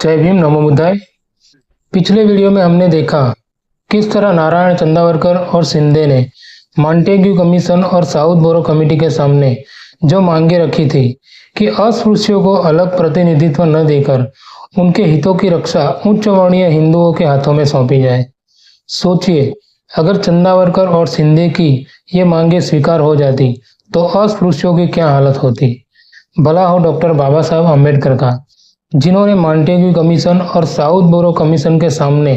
जय भीम, नमो बुद्धाय। पिछले वीडियो में हमने देखा किस तरह नारायण चंदावरकर और शिंदे ने मॉन्टेग्यू कमीशन और साउथ बोरो कमेटी के सामने जो मांगे रखी थी कि अस्पृश्यों को अलग प्रतिनिधित्व न देकर उनके हितों की रक्षा उच्च वर्णीय हिंदुओं के हाथों में सौंपी जाए। सोचिए, अगर चंदावरकर और शिंदे की ये मांगे स्वीकार हो जाती तो अस्पृश्यों की क्या हालत होती। भला हो डॉक्टर बाबा साहब अम्बेडकर का, जिन्होंने मॉन्टेग्यू कमीशन और साउथ बोरो कमीशन के सामने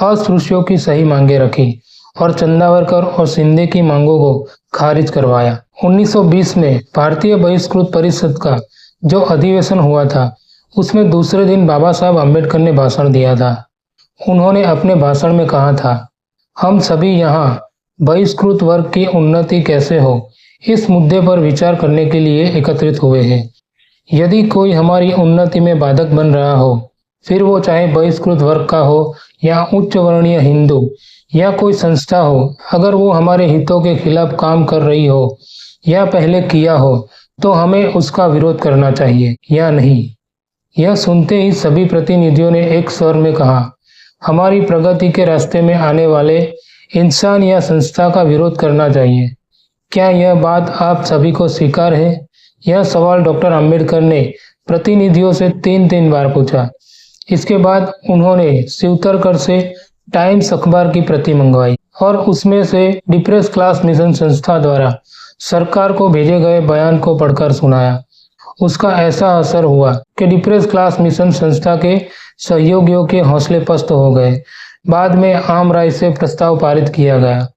अस्पृश्यों की सही मांगे रखी और चंदावरकर और शिंदे की मांगों को खारिज करवाया। 1920 में भारतीय बहिष्कृत परिषद का जो अधिवेशन हुआ था, उसमें दूसरे दिन बाबा साहब अम्बेडकर ने भाषण दिया था। उन्होंने अपने भाषण में कहा था, हम सभी यहाँ बहिष्कृत वर्ग की उन्नति कैसे हो, इस मुद्दे पर विचार करने के लिए एकत्रित हुए हैं। यदि कोई हमारी उन्नति में बाधक बन रहा हो, फिर वो चाहे बहिष्कृत वर्ग का हो या उच्च वर्णीय हिंदू या कोई संस्था हो, अगर वो हमारे हितों के खिलाफ काम कर रही हो या पहले किया हो, तो हमें उसका विरोध करना चाहिए या नहीं। यह सुनते ही सभी प्रतिनिधियों ने एक स्वर में कहा, हमारी प्रगति के रास्ते में आने वाले इंसान या संस्था का विरोध करना चाहिए। क्या यह बात आप सभी को स्वीकार है? यह सवाल डॉक्टर अंबेडकर ने प्रतिनिधियों से तीन बार पूछा। इसके बाद उन्होंने शिवतरकर से टाइम्स अखबार की प्रति मंगवाई और उसमें से डिप्रेस क्लास मिशन संस्था द्वारा सरकार को भेजे गए बयान को पढ़कर सुनाया। उसका ऐसा असर हुआ कि डिप्रेस क्लास मिशन संस्था के सहयोगियों के हौसले पस्त हो गए। बाद में आम राय से प्रस्ताव पारित किया गया।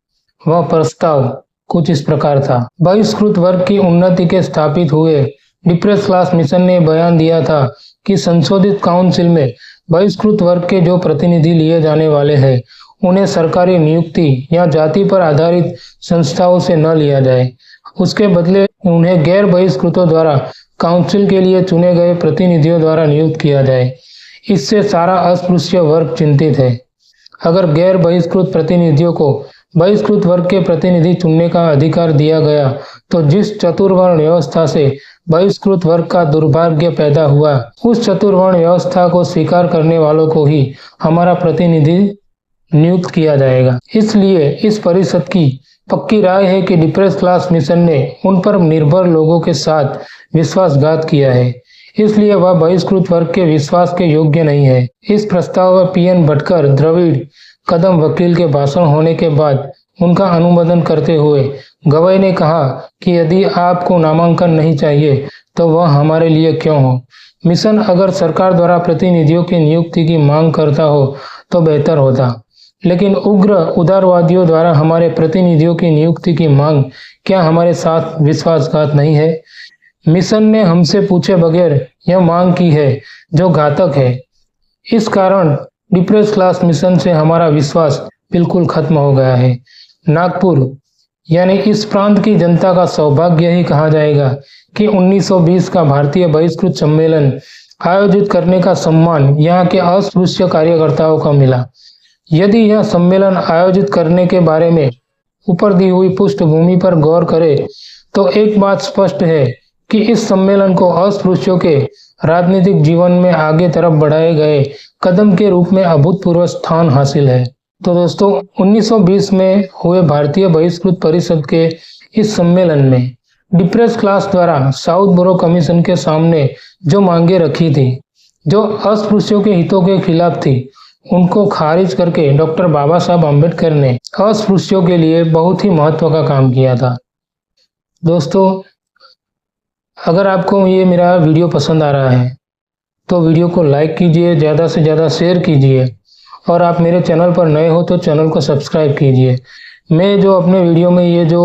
वह प्रस्ताव कुछ इस प्रकार था। बहिष्कृत वर्ग की उन्नति के स्थापित हुए डिप्रेस क्लास मिशन ने बयान दिया था कि संशोधित काउंसिल में बहिष्कृत वर्ग के जो प्रतिनिधि लिए जाने वाले हैं, उन्हें सरकारी नियुक्ति या जाति पर आधारित संस्थाओं से न लिया जाए। उसके बदले उन्हें गैर बहिष्कृतों द्वारा काउंसिल के लिए चुने गए प्रतिनिधियों द्वारा नियुक्त किया जाए। इससे सारा अस्पृश्य वर्ग चिंतित है। अगर गैर बहिष्कृत प्रतिनिधियों को बहिष्कृत वर्ग के प्रतिनिधि चुनने का अधिकार दिया गया, तो जिस चतुर्वर्ण व्यवस्था से बहिष्कृत वर्ग का दुर्भाग्य पैदा हुआ, उस चतुर्वर्ण व्यवस्था को स्वीकार करने वालों को ही हमारा प्रतिनिधि नियुक्त किया जाएगा। इसलिए इस परिषद की पक्की राय है कि डिप्रेस क्लास मिशन ने उन पर निर्भर लोगों के साथ विश्वासघात किया है, इसलिए वह बहिष्कृत वर्ग के विश्वास के योग्य नहीं है। इस प्रस्ताव पर पीएन भटकर, द्रविड़, कदम वकील के भाषण होने के बाद उनका अनुमोदन करते हुए गवाई ने कहा कि यदि आपको नामांकन नहीं चाहिए तो वह हमारे लिए क्यों हो। मिशन अगर सरकार द्वारा प्रतिनिधियों की नियुक्ति की मांग करता हो तो बेहतर होता, लेकिन उग्र उदारवादियों द्वारा हमारे प्रतिनिधियों की नियुक्ति की मांग क्या हमारे साथ विश्वासघात नहीं है? मिशन ने हमसे पूछे बगैर यह मांग की है, जो घातक है। इस कारण डिप्रेस क्लास मिशन से हमारा विश्वास बिल्कुल खत्म हो गया है। नागपुर यानी इस प्रांत की जनता का सौभाग्य ही कहा जाएगा कि 1920 का भारतीय बहिष्कृत सम्मेलन आयोजित करने का सम्मान यहाँ के अस्पृश्य कार्यकर्ताओं को मिला। यदि यह सम्मेलन आयोजित करने के बारे में ऊपर दी हुई पृष्ठभूमि पर गौर करें, तो एक बात स्पष्ट है कि इस सम्मेलन को अस्पृश्यों के राजनीतिक जीवन में आगे तरफ बढ़ाए गए कदम के रूप में अभूतपूर्व स्थान हासिल है। तो दोस्तों, 1920 में हुए भारतीय बहिष्कृत परिषद के इस सम्मेलन में डिप्रेस क्लास द्वारा साउथ बोरो कमीशन के सामने जो मांगे रखी थी, जो अस्पृश्यों के हितों के खिलाफ थी, उनको खारिज करके डॉक्टर बाबा साहब अम्बेडकर ने अस्पृश्यों के लिए बहुत ही महत्व का काम किया था। दोस्तों, अगर आपको ये मेरा वीडियो पसंद आ रहा है तो वीडियो को लाइक कीजिए, ज़्यादा से ज़्यादा शेयर कीजिए और आप मेरे चैनल पर नए हो तो चैनल को सब्सक्राइब कीजिए। मैं जो अपने वीडियो में ये जो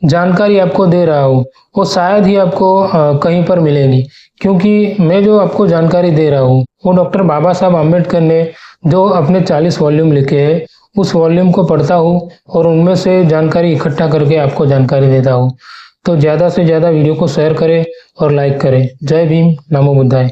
जानकारी आपको दे रहा हूँ, वो शायद ही आपको कहीं पर मिलेगी, क्योंकि मैं जो आपको जानकारी दे रहा हूँ वो डॉक्टर बाबा साहब अम्बेडकर ने जो अपने 40 वॉल्यूम लिखे हैं, उस वॉल्यूम को पढ़ता हूँ और उनमें से जानकारी इकट्ठा करके आपको जानकारी देता हूँ। तो ज़्यादा से ज़्यादा वीडियो को शेयर करें और लाइक करें। जय भीम, नमो बुद्धाय।